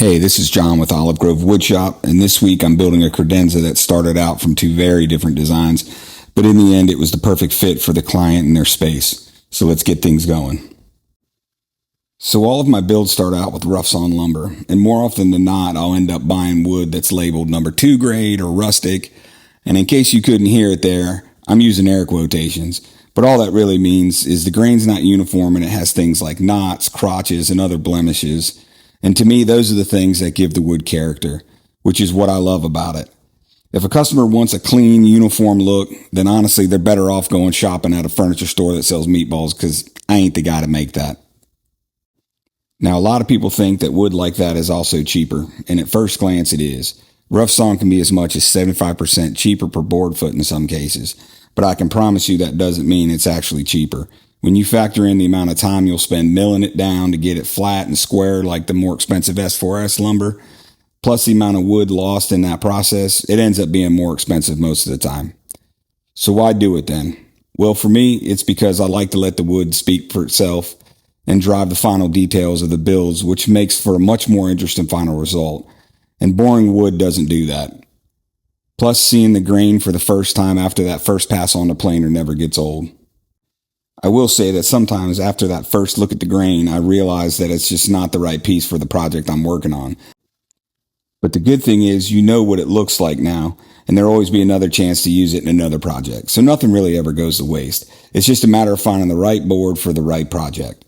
Hey, this is John with Olive Grove Woodshop, and this week I'm building a credenza that started out from two very different designs, but in the end it was the perfect fit for the client and their space. So let's get things going. So all of my builds start out with rough sawn lumber, and more often than not I'll end up buying wood that's labeled number 2 grade or rustic, and in case you couldn't hear it there, I'm using air quotations, but all that really means is the grain's not uniform and it has things like knots, crotches, and other blemishes. And to me, those are the things that give the wood character, which is what I love about it. If a customer wants a clean, uniform look, then honestly, they're better off going shopping at a furniture store that sells meatballs because I ain't the guy to make that. Now, a lot of people think that wood like that is also cheaper, and at first glance it is. Rough sawn can be as much as 75% cheaper per board foot in some cases, but I can promise you that doesn't mean it's actually cheaper. When you factor in the amount of time you'll spend milling it down to get it flat and square like the more expensive S4S lumber, plus the amount of wood lost in that process, it ends up being more expensive most of the time. So why do it then? Well, for me, it's because I like to let the wood speak for itself and drive the final details of the builds, which makes for a much more interesting final result. And boring wood doesn't do that. Plus, seeing the grain for the first time after that first pass on the planer never gets old. I will say that sometimes after that first look at the grain, I realize that it's just not the right piece for the project I'm working on. But the good thing is you know what it looks like now, and there'll always be another chance to use it in another project. So nothing really ever goes to waste. It's just a matter of finding the right board for the right project.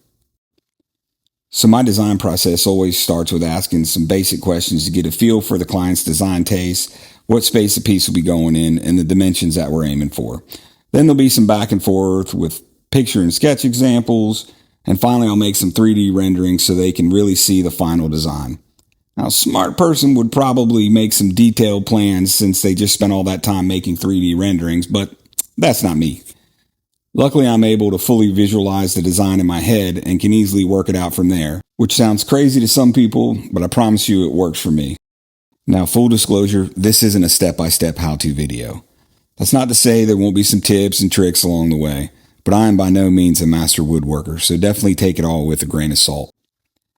So my design process always starts with asking some basic questions to get a feel for the client's design taste, what space the piece will be going in, and the dimensions that we're aiming for. Then there'll be some back and forth with picture and sketch examples, and finally I'll make some 3D renderings so they can really see the final design. Now, a smart person would probably make some detailed plans since they just spent all that time making 3D renderings, but that's not me. Luckily, I'm able to fully visualize the design in my head and can easily work it out from there, which sounds crazy to some people, but I promise you it works for me. Now, full disclosure, this isn't a step-by-step how-to video. That's not to say there won't be some tips and tricks along the way, but I am by no means a master woodworker, so definitely take it all with a grain of salt.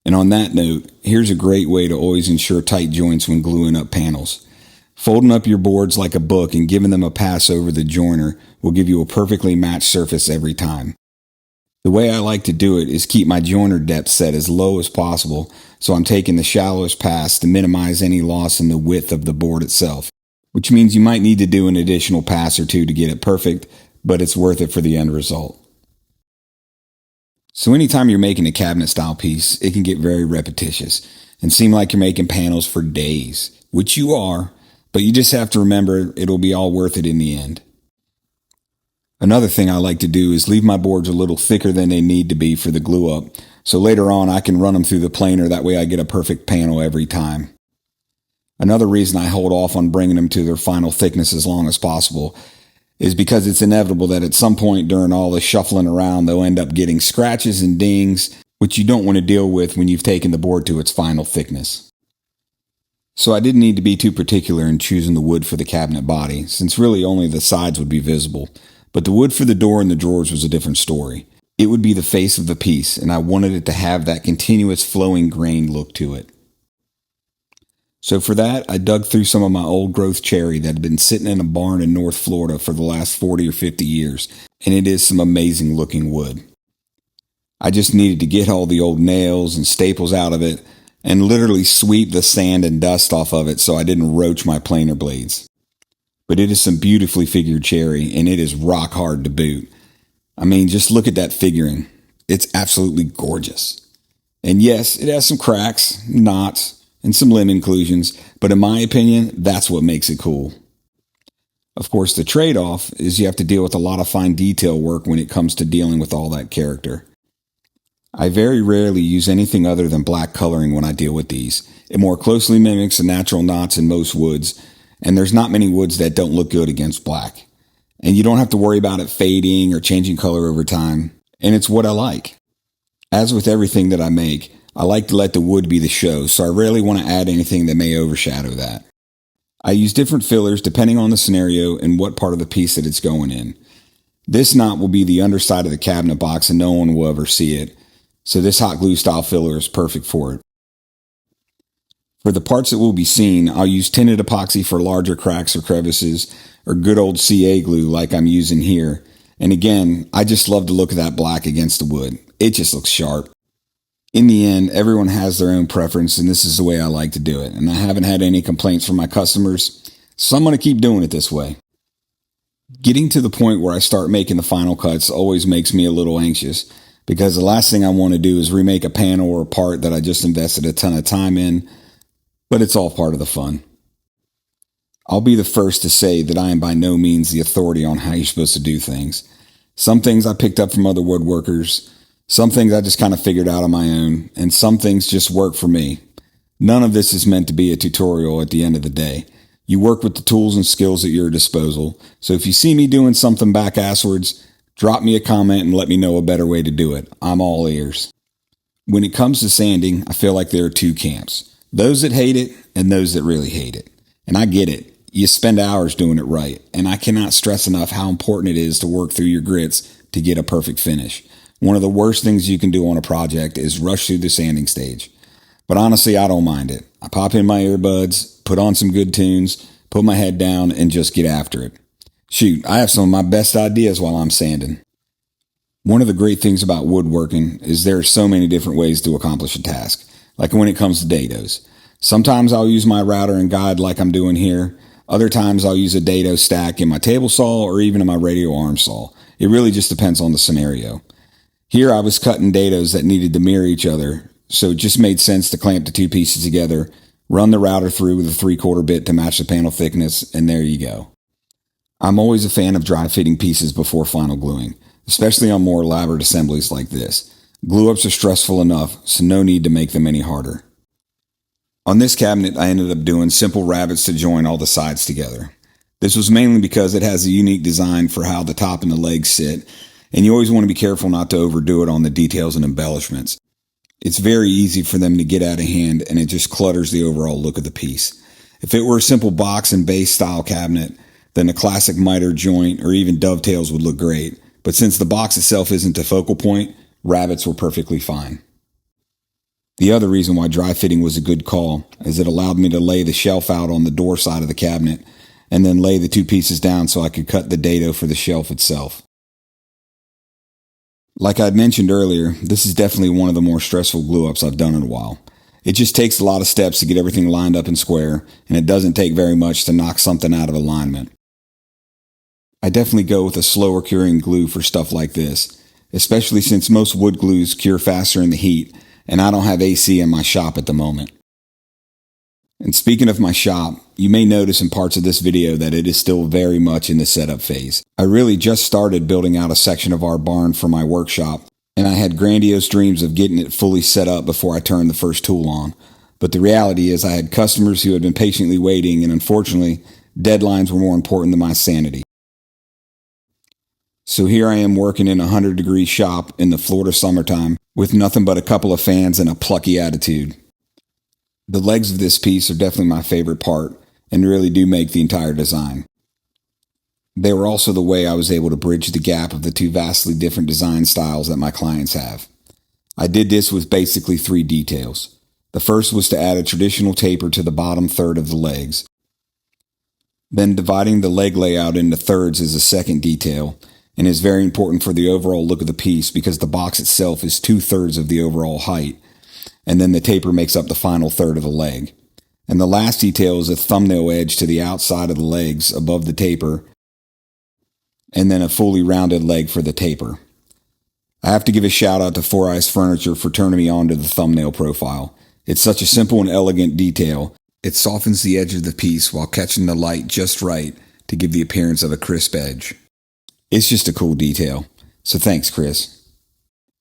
And on that note, here's a great way to always ensure tight joints when gluing up panels. Folding up your boards like a book and giving them a pass over the joiner will give you a perfectly matched surface every time. The way I like to do it is keep my joiner depth set as low as possible, so I'm taking the shallowest pass to minimize any loss in the width of the board itself, which means you might need to do an additional pass or two to get it perfect, but it's worth it for the end result. So anytime you're making a cabinet style piece, it can get very repetitious and seem like you're making panels for days, which you are, but you just have to remember it'll be all worth it in the end. Another thing I like to do is leave my boards a little thicker than they need to be for the glue up, so later on I can run them through the planer, that way I get a perfect panel every time. Another reason I hold off on bringing them to their final thickness as long as possible is because it's inevitable that at some point during all the shuffling around, they'll end up getting scratches and dings, which you don't want to deal with when you've taken the board to its final thickness. So I didn't need to be too particular in choosing the wood for the cabinet body, since really only the sides would be visible. But the wood for the door and the drawers was a different story. It would be the face of the piece, and I wanted it to have that continuous flowing grain look to it. So for that, I dug through some of my old growth cherry that had been sitting in a barn in North Florida for the last 40 or 50 years, and it is some amazing looking wood. I just needed to get all the old nails and staples out of it and literally sweep the sand and dust off of it so I didn't roach my planer blades. But it is some beautifully figured cherry, and it is rock hard to boot. I mean, just look at that figuring. It's absolutely gorgeous. And yes, it has some cracks, knots, and some limb inclusions, but in my opinion, that's what makes it cool. Of course, the trade-off is you have to deal with a lot of fine detail work when it comes to dealing with all that character. I very rarely use anything other than black coloring when I deal with these. It more closely mimics the natural knots in most woods, and there's not many woods that don't look good against black. And you don't have to worry about it fading or changing color over time, and it's what I like. As with everything that I make, I like to let the wood be the show, so I rarely want to add anything that may overshadow that. I use different fillers depending on the scenario and what part of the piece that it's going in. This knot will be the underside of the cabinet box and no one will ever see it, so this hot glue style filler is perfect for it. For the parts that will be seen, I'll use tinted epoxy for larger cracks or crevices, or good old CA glue like I'm using here. And again, I just love the look of that black against the wood. It just looks sharp. In the end, everyone has their own preference, and this is the way I like to do it. And I haven't had any complaints from my customers, so I'm going to keep doing it this way. Getting to the point where I start making the final cuts always makes me a little anxious, because the last thing I want to do is remake a panel or a part that I just invested a ton of time in, but it's all part of the fun. I'll be the first to say that I am by no means the authority on how you're supposed to do things. Some things I picked up from other woodworkers, some things I just kind of figured out on my own, and some things just work for me. None of this is meant to be a tutorial at the end of the day. You work with the tools and skills at your disposal, so if you see me doing something back-asswards, drop me a comment and let me know a better way to do it. I'm all ears. When it comes to sanding, I feel like there are two camps. Those that hate it and those that really hate it. And I get it. You spend hours doing it right, and I cannot stress enough how important it is to work through your grits to get a perfect finish. One of the worst things you can do on a project is rush through the sanding stage. But honestly, I don't mind it. I pop in my earbuds, put on some good tunes, put my head down, and just get after it. Shoot, I have some of my best ideas while I'm sanding. One of the great things about woodworking is there are so many different ways to accomplish a task, like when it comes to dados. Sometimes I'll use my router and guide like I'm doing here. Other times I'll use a dado stack in my table saw or even in my radial arm saw. It really just depends on the scenario. Here I was cutting dados that needed to mirror each other, so it just made sense to clamp the two pieces together, run the router through with a 3/4 bit to match the panel thickness, and there you go. I'm always a fan of dry fitting pieces before final gluing, especially on more elaborate assemblies like this. Glue ups are stressful enough, so no need to make them any harder. On this cabinet, I ended up doing simple rabbets to join all the sides together. This was mainly because it has a unique design for how the top and the legs sit, and you always want to be careful not to overdo it on the details and embellishments. It's very easy for them to get out of hand, and it just clutters the overall look of the piece. If it were a simple box and base style cabinet, then a classic miter joint or even dovetails would look great, but since the box itself isn't a focal point, rabbets were perfectly fine. The other reason why dry fitting was a good call is it allowed me to lay the shelf out on the door side of the cabinet and then lay the two pieces down so I could cut the dado for the shelf itself. Like I'd mentioned earlier, this is definitely one of the more stressful glue ups I've done in a while. It just takes a lot of steps to get everything lined up and square, and it doesn't take very much to knock something out of alignment. I definitely go with a slower curing glue for stuff like this, especially since most wood glues cure faster in the heat, and I don't have AC in my shop at the moment. And speaking of my shop, you may notice in parts of this video that it is still very much in the setup phase. I really just started building out a section of our barn for my workshop, and I had grandiose dreams of getting it fully set up before I turned the first tool on. But the reality is I had customers who had been patiently waiting, and unfortunately, deadlines were more important than my sanity. So here I am working in a 100-degree shop in the Florida summertime with nothing but a couple of fans and a plucky attitude. The legs of this piece are definitely my favorite part and really do make the entire design. They were also the way I was able to bridge the gap of the two vastly different design styles that my clients have. I did this with basically 3 details. The first was to add a traditional taper to the bottom third of the legs. Then dividing the leg layout into thirds is a second detail, and is very important for the overall look of the piece because the box itself is 2/3 of the overall height, and then the taper makes up the final third of the leg. And the last detail is a thumbnail edge to the outside of the legs above the taper, and then a fully rounded leg for the taper. I have to give a shout out to 4 Eyes Furniture for turning me on to the thumbnail profile. It's such a simple and elegant detail. It softens the edge of the piece while catching the light just right to give the appearance of a crisp edge. It's just a cool detail, so thanks, Chris.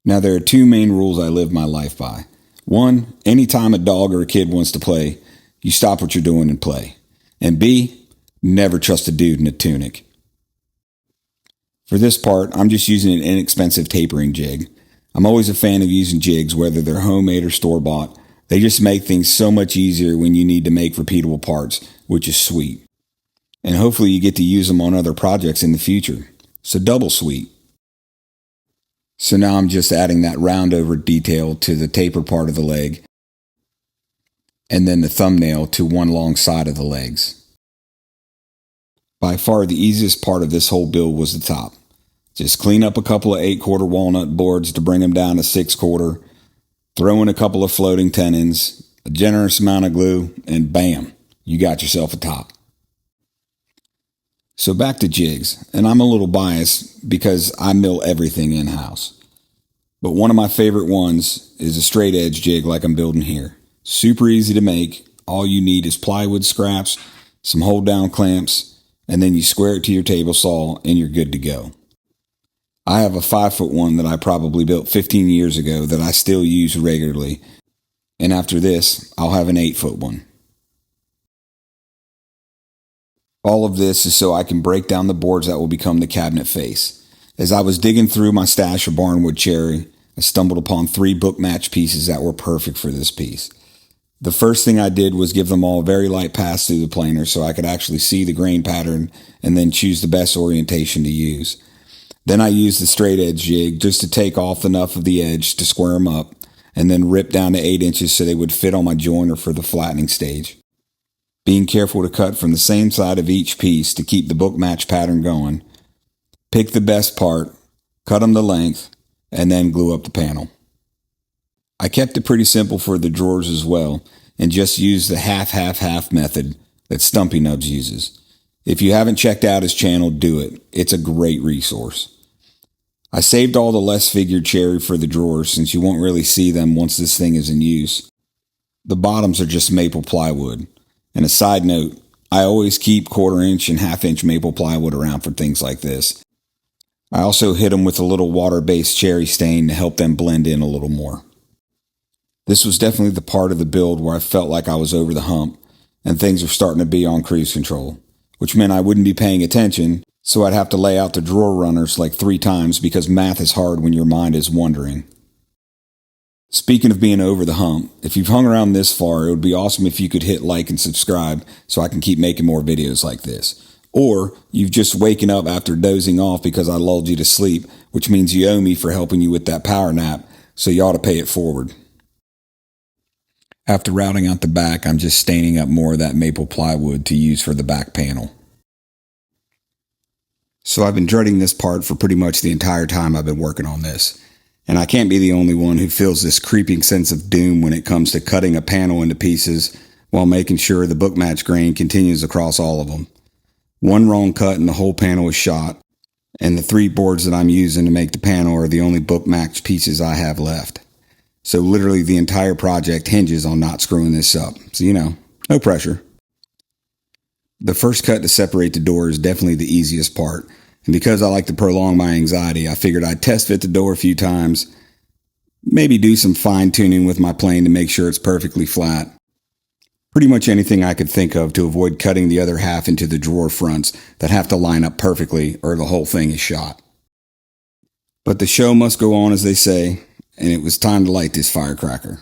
Now there are 2 main rules I live my life by. 1, anytime a dog or a kid wants to play, you stop what you're doing and play. And B, never trust a dude in a tunic. For this part, I'm just using an inexpensive tapering jig. I'm always a fan of using jigs, whether they're homemade or store-bought. They just make things so much easier when you need to make repeatable parts, which is sweet. And hopefully you get to use them on other projects in the future. So double sweet. So now I'm just adding that round over detail to the taper part of the leg. and then the thumbnail to one long side of the legs. By far the easiest part of this whole build was the top. Just clean up a couple of 8/4 walnut boards to bring them down to 6/4, throw in a couple of floating tenons, a generous amount of glue, and bam, you got yourself a top. So back to jigs, and I'm a little biased because I mill everything in-house. But one of my favorite ones is a straight edge jig like I'm building here. Super easy to make. All you need is plywood scraps, some hold down clamps, and then you square it to your table saw and you're good to go. I have a 5-foot one that I probably built 15 years ago that I still use regularly. And after this, I'll have an 8-foot one. All of this is so I can break down the boards that will become the cabinet face. As I was digging through my stash of barnwood cherry, I stumbled upon 3 book match pieces that were perfect for this piece. The first thing I did was give them all a very light pass through the planer so I could actually see the grain pattern and then choose the best orientation to use. Then I used the straight edge jig just to take off enough of the edge to square them up and then rip down to 8 inches so they would fit on my joiner for the flattening stage. Being careful to cut from the same side of each piece to keep the book match pattern going. Pick the best part, cut them to length, and then glue up the panel. I kept it pretty simple for the drawers as well, and just used the half method that Stumpy Nubs uses. If you haven't checked out his channel, do it. It's a great resource. I saved all the less figured cherry for the drawers since you won't really see them once this thing is in use. The bottoms are just maple plywood. And a side note, I always keep 1/4 inch and 1/2 inch maple plywood around for things like this. I also hit them with a little water-based cherry stain to help them blend in a little more. This was definitely the part of the build where I felt like I was over the hump and things were starting to be on cruise control, which meant I wouldn't be paying attention, so I'd have to lay out the drawer runners like 3 times because math is hard when your mind is wandering. Speaking of being over the hump, if you've hung around this far, it would be awesome if you could hit like and subscribe so I can keep making more videos like this. Or you've just waken up after dozing off because I lulled you to sleep, which means you owe me for helping you with that power nap, so you ought to pay it forward. After routing out the back, I'm just staining up more of that maple plywood to use for the back panel. So I've been dreading this part for pretty much the entire time I've been working on this. And I can't be the only one who feels this creeping sense of doom when it comes to cutting a panel into pieces while making sure the book match grain continues across all of them. One wrong cut and the whole panel is shot, and the 3 boards that I'm using to make the panel are the only book match pieces I have left. So literally the entire project hinges on not screwing this up. So no pressure. The first cut to separate the door is definitely the easiest part. And because I like to prolong my anxiety, I figured I'd test fit the door a few times, maybe do some fine tuning with my plane to make sure it's perfectly flat. Pretty much anything I could think of to avoid cutting the other half into the drawer fronts that have to line up perfectly or the whole thing is shot. But the show must go on, as they say, and it was time to light this firecracker.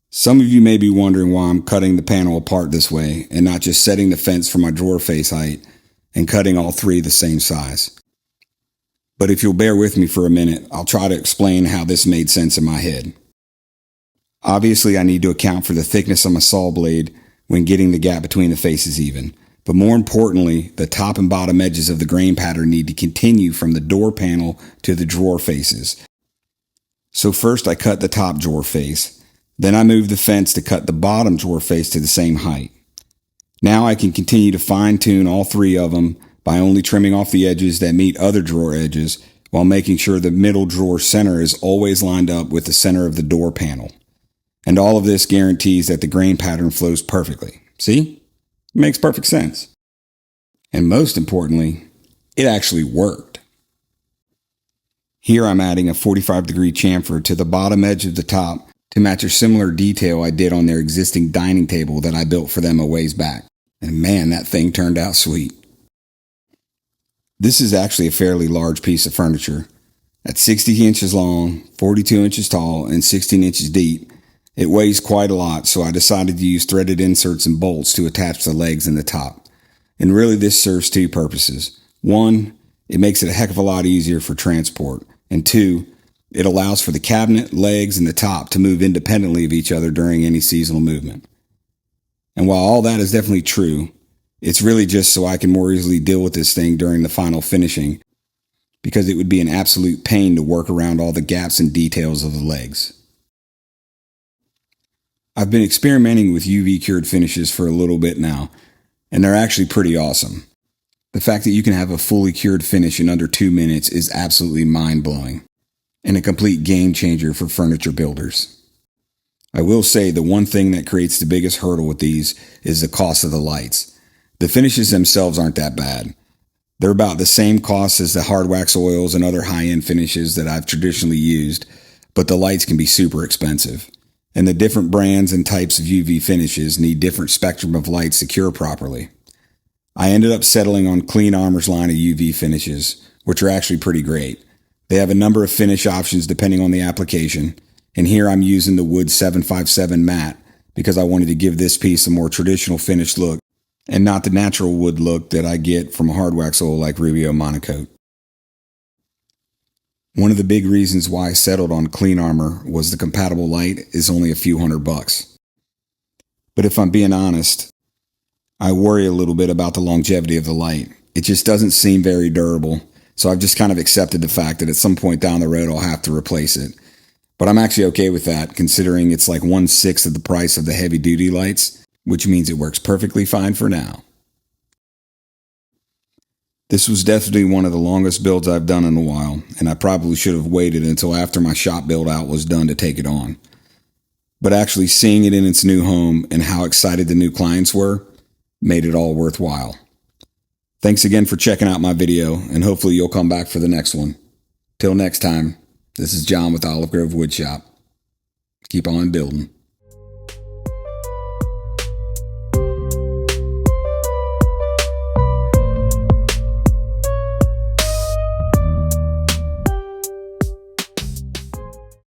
Some of you may be wondering why I'm cutting the panel apart this way and not just setting the fence for my drawer face height and cutting all 3 the same size. But if you'll bear with me for a minute, I'll try to explain how this made sense in my head. Obviously, I need to account for the thickness of my saw blade when getting the gap between the faces even. But more importantly, the top and bottom edges of the grain pattern need to continue from the door panel to the drawer faces. So first I cut the top drawer face. Then I moved the fence to cut the bottom drawer face to the same height. Now I can continue to fine tune all 3 of them by only trimming off the edges that meet other drawer edges while making sure the middle drawer center is always lined up with the center of the door panel. And all of this guarantees that the grain pattern flows perfectly. See? It makes perfect sense. And most importantly, it actually worked. Here I'm adding a 45-degree chamfer to the bottom edge of the top to match a similar detail I did on their existing dining table that I built for them a ways back. And man, that thing turned out sweet. This is actually a fairly large piece of furniture. At 60 inches long, 42 inches tall, and 16 inches deep, it weighs quite a lot, so I decided to use threaded inserts and bolts to attach the legs and the top. And really this serves 2 purposes. 1, it makes it a heck of a lot easier for transport. And 2, it allows for the cabinet, legs, and the top to move independently of each other during any seasonal movement. And while all that is definitely true, it's really just so I can more easily deal with this thing during the final finishing, because it would be an absolute pain to work around all the gaps and details of the legs. I've been experimenting with UV cured finishes for a little bit now, and they're actually pretty awesome. The fact that you can have a fully cured finish in under 2 minutes is absolutely mind-blowing, and a complete game changer for furniture builders. I will say the one thing that creates the biggest hurdle with these is the cost of the lights. The finishes themselves aren't that bad. They're about the same cost as the hard wax oils and other high-end finishes that I've traditionally used, but the lights can be super expensive. And the different brands and types of UV finishes need different spectrum of lights to cure properly. I ended up settling on Clean Armor's line of UV finishes, which are actually pretty great. They have a number of finish options depending on the application, and here I'm using the Wood 757 matte because I wanted to give this piece a more traditional finished look and not the natural wood look that I get from a hard wax oil like Rubio Monocoat. One of the big reasons why I settled on Clean Armor was the compatible light is only a few $100. But if I'm being honest, I worry a little bit about the longevity of the light. It just doesn't seem very durable, so I've just kind of accepted the fact that at some point down the road I'll have to replace it. But I'm actually okay with that, considering it's like 1/6 of the price of the heavy-duty lights, which means it works perfectly fine for now. This was definitely one of the longest builds I've done in a while, and I probably should have waited until after my shop build out was done to take it on. But actually seeing it in its new home and how excited the new clients were made it all worthwhile. Thanks again for checking out my video, and hopefully you'll come back for the next one. Till next time, this is John with Olive Grove Woodshop. Keep on building.